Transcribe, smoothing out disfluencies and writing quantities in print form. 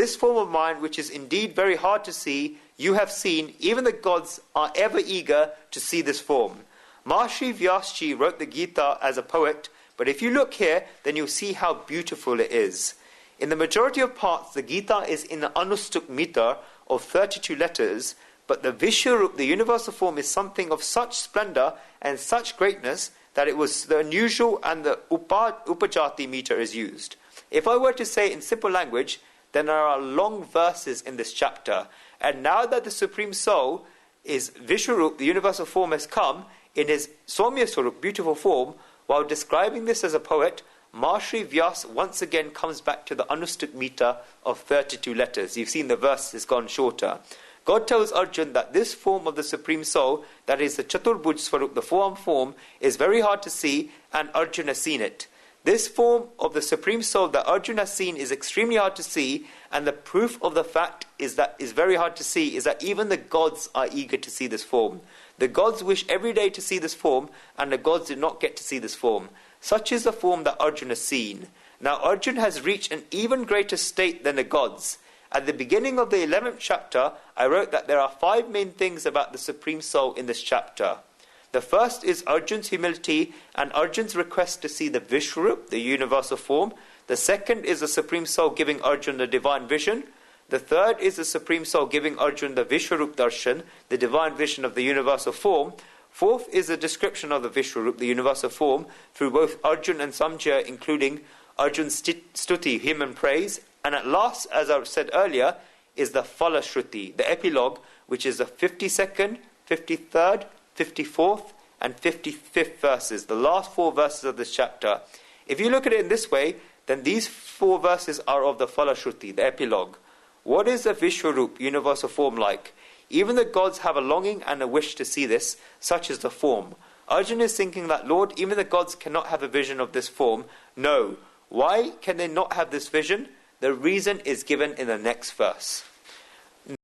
this form of mine, which is indeed very hard to see, you have seen. Even the gods are ever eager to see this form. Maharishi Vyasji wrote the Gita as a poet, but if you look here, then you'll see how beautiful it is. In the majority of parts, the Gita is in the Anustuk meter of 32 letters, but the Vishwarup, the universal form, is something of such splendor and such greatness that it was the unusual and the Upajati meter is used. If I were to say in simple language, then there are long verses in this chapter. And now that the Supreme Soul is Vishwarup, the universal form, has come in his Somya Swarup, beautiful form, while describing this as a poet, Maharishi Vyas once again comes back to the Anustuk meter of 32 letters. You've seen the verse has gone shorter. God tells Arjun that this form of the Supreme Soul, that is the Chaturbhuj Swarup, the four-arm form, is very hard to see, and Arjun has seen it. This form of the Supreme Soul that Arjun has seen is extremely hard to see, and the proof of the fact is very hard to see is that even the gods are eager to see this form. The gods wish every day to see this form, and the gods did not get to see this form. Such is the form that Arjun has seen. Now Arjun has reached an even greater state than the gods. At the beginning of the 11th chapter, I wrote that there are 5 main things about the Supreme Soul in this chapter. The first is Arjun's humility and Arjun's request to see the Vishwarup, the universal form. The second is the Supreme Soul giving Arjun the divine vision. The third is the Supreme Soul giving Arjun the Vishwarup Darshan, the divine vision of the universal form. Fourth is the description of the Vishwarup, the universal form, through both Arjun and Samjaya, including Arjun's stuti, hymn and praise. And at last, as I said earlier, is the Phala Shruti, the epilogue, which is the 52nd, 53rd, 54th, and 55th verses, the last 4 verses of this chapter. If you look at it in this way, then these 4 verses are of the Phala Shruti, the epilogue. What is the Vishwarup, universal form, like? Even the gods have a longing and a wish to see this, such is the form. Arjun is thinking that, Lord, even the gods cannot have a vision of this form. No. Why can they not have this vision? The reason is given in the next verse.